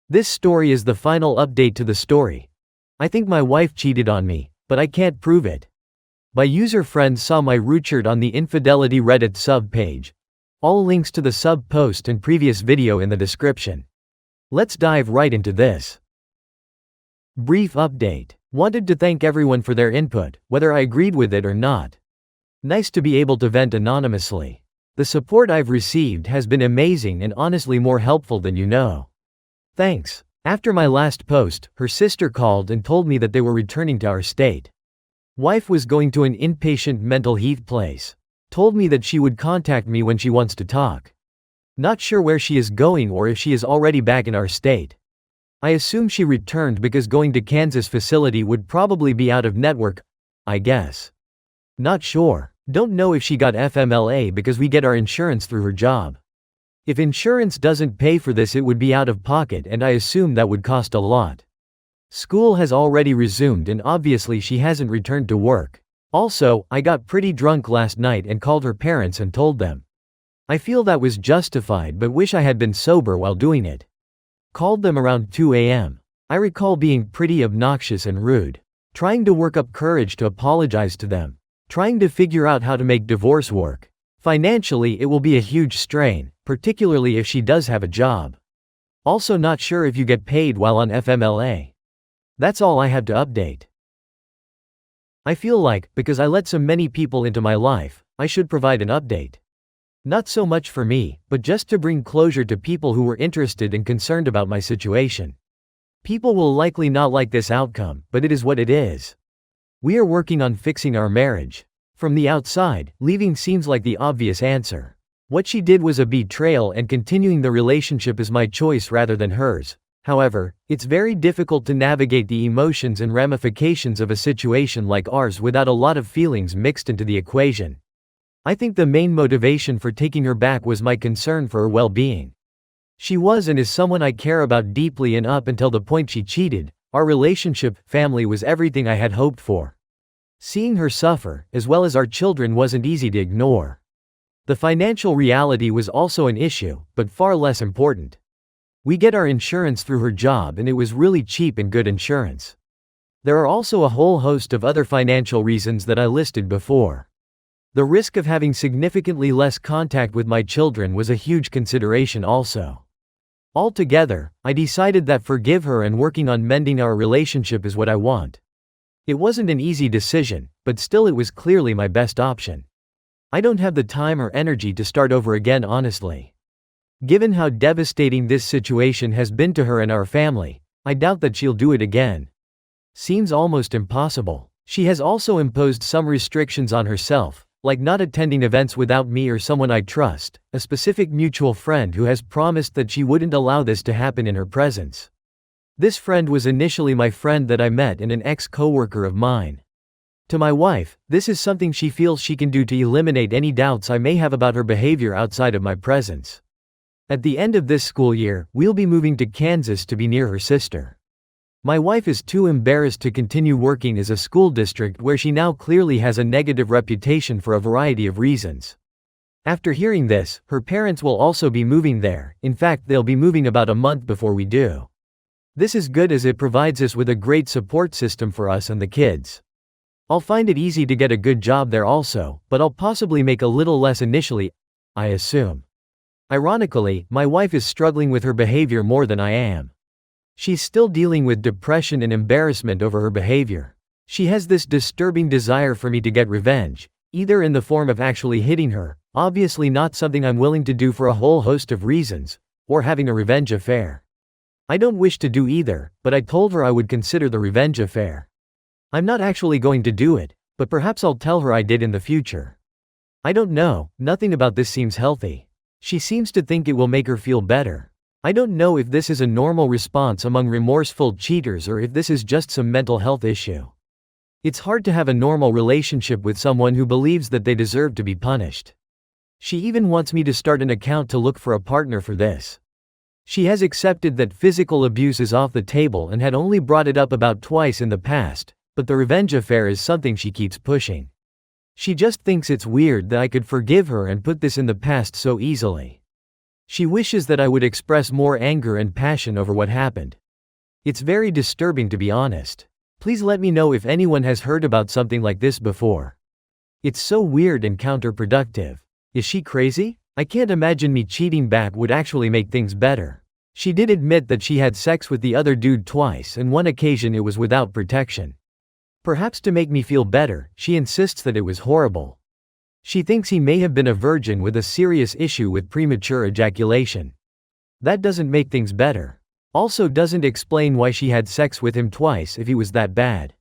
This story is the final update to the story. I think my wife cheated on me, but I can't prove it. My user friend saw my Richard on the Infidelity Reddit sub page. All links to the sub post and previous video in the description. Let's dive right into this. Brief update. Wanted to thank everyone for their input, whether I agreed with it or not. Nice to be able to vent anonymously. The support I've received has been amazing and honestly more helpful than you know. Thanks. After my last post, her sister called and told me that they were returning to our state. Wife was going to an inpatient mental health place. Told me that she would contact me when she wants to talk. Not sure where she is going or if she is already back in our state. I assume she returned because going to Kansas facility would probably be out of network, I guess. Not sure. Don't know if she got FMLA because we get our insurance through her job. If insurance doesn't pay for this, it would be out of pocket, and I assume that would cost a lot. School has already resumed and obviously she hasn't returned to work. Also, I got pretty drunk last night and called her parents and told them. I feel that was justified but wish I had been sober while doing it. Called them around 2 a.m. I recall being pretty obnoxious and rude. Trying to work up courage to apologize to them. Trying to figure out how to make divorce work. Financially, it will be a huge strain, particularly if she does have a job. Also not sure if you get paid while on FMLA. That's all I have to update. I feel like, because I let so many people into my life, I should provide an update. Not so much for me, but just to bring closure to people who were interested and concerned about my situation. People will likely not like this outcome, but it is what it is. We are working on fixing our marriage. From the outside, leaving seems like the obvious answer. What she did was a betrayal and continuing the relationship is my choice rather than hers. However, it's very difficult to navigate the emotions and ramifications of a situation like ours without a lot of feelings mixed into the equation. I think the main motivation for taking her back was my concern for her well-being. She was and is someone I care about deeply, and up until the point she cheated, our relationship, family was everything I had hoped for. Seeing her suffer, as well as our children, wasn't easy to ignore. The financial reality was also an issue, but far less important. We get our insurance through her job and it was really cheap and good insurance. There are also a whole host of other financial reasons that I listed before. The risk of having significantly less contact with my children was a huge consideration also. Altogether, I decided that forgive her and working on mending our relationship is what I want. It wasn't an easy decision, but still it was clearly my best option. I don't have the time or energy to start over again, honestly. Given how devastating this situation has been to her and our family, I doubt that she'll do it again. Seems almost impossible. She has also imposed some restrictions on herself, like not attending events without me or someone I trust, a specific mutual friend who has promised that she wouldn't allow this to happen in her presence. This friend was initially my friend that I met and an ex-coworker of mine. To my wife, this is something she feels she can do to eliminate any doubts I may have about her behavior outside of my presence. At the end of this school year, we'll be moving to Kansas to be near her sister. My wife is too embarrassed to continue working as a school district where she now clearly has a negative reputation for a variety of reasons. After hearing this, her parents will also be moving there. In fact, they'll be moving about a month before we do. This is good as it provides us with a great support system for us and the kids. I'll find it easy to get a good job there also, but I'll possibly make a little less initially, I assume. Ironically, my wife is struggling with her behavior more than I am. She's still dealing with depression and embarrassment over her behavior. She has this disturbing desire for me to get revenge, either in the form of actually hitting her, obviously not something I'm willing to do for a whole host of reasons, or having a revenge affair. I don't wish to do either, but I told her I would consider the revenge affair. I'm not actually going to do it, but perhaps I'll tell her I did in the future. I don't know, nothing about this seems healthy. She seems to think it will make her feel better. I don't know if this is a normal response among remorseful cheaters or if this is just some mental health issue. It's hard to have a normal relationship with someone who believes that they deserve to be punished. She even wants me to start an account to look for a partner for this. She has accepted that physical abuse is off the table and had only brought it up about twice in the past, but the revenge affair is something she keeps pushing. She just thinks it's weird that I could forgive her and put this in the past so easily. She wishes that I would express more anger and passion over what happened. It's very disturbing to be honest. Please let me know if anyone has heard about something like this before. It's so weird and counterproductive. Is she crazy? I can't imagine me cheating back would actually make things better. She did admit that she had sex with the other dude twice, and one occasion it was without protection. Perhaps to make me feel better, she insists that it was horrible. She thinks he may have been a virgin with a serious issue with premature ejaculation. That doesn't make things better. Also doesn't explain why she had sex with him twice if he was that bad.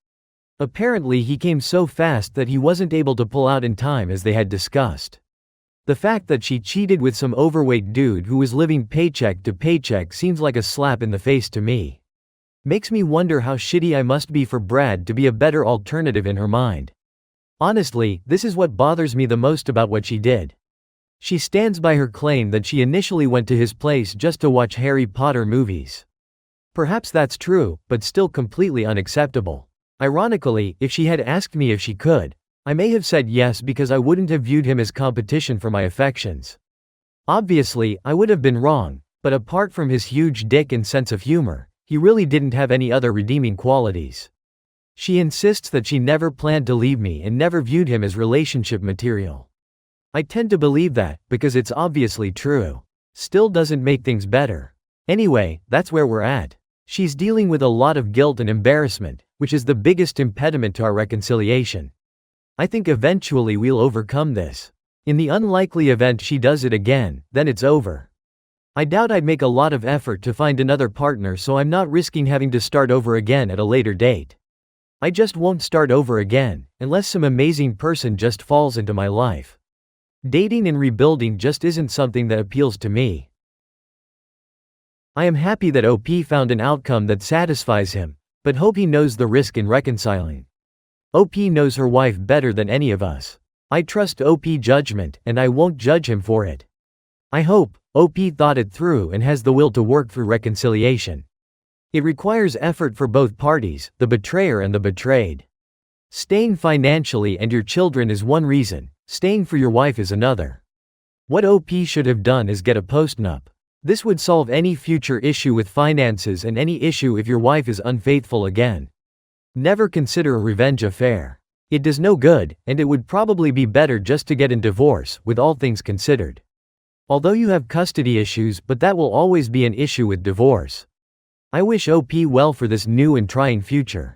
Apparently he came so fast that he wasn't able to pull out in time as they had discussed. The fact that she cheated with some overweight dude who was living paycheck to paycheck seems like a slap in the face to me. Makes me wonder how shitty I must be for Brad to be a better alternative in her mind. Honestly, this is what bothers me the most about what she did. She stands by her claim that she initially went to his place just to watch Harry Potter movies. Perhaps that's true, but still completely unacceptable. Ironically, if she had asked me if she could, I may have said yes because I wouldn't have viewed him as competition for my affections. Obviously, I would have been wrong, but apart from his huge dick and sense of humor, he really didn't have any other redeeming qualities. She insists that she never planned to leave me and never viewed him as relationship material. I tend to believe that, because it's obviously true. Still doesn't make things better. Anyway, that's where we're at. She's dealing with a lot of guilt and embarrassment, which is the biggest impediment to our reconciliation. I think eventually we'll overcome this. In the unlikely event she does it again, then it's over. I doubt I'd make a lot of effort to find another partner, so I'm not risking having to start over again at a later date. I just won't start over again, unless some amazing person just falls into my life. Dating and rebuilding just isn't something that appeals to me. I am happy that OP found an outcome that satisfies him, but hope he knows the risk in reconciling. OP knows her wife better than any of us. I trust OP judgment, and I won't judge him for it. I hope OP thought it through and has the will to work through reconciliation. It requires effort for both parties, the betrayer and the betrayed. Staying financially and your children is one reason, staying for your wife is another. What OP should have done is get a postnup. This would solve any future issue with finances and any issue if your wife is unfaithful again. Never consider a revenge affair. It does no good, and it would probably be better just to get a divorce, with all things considered. Although you have custody issues, but that will always be an issue with divorce. I wish OP well for this new and trying future.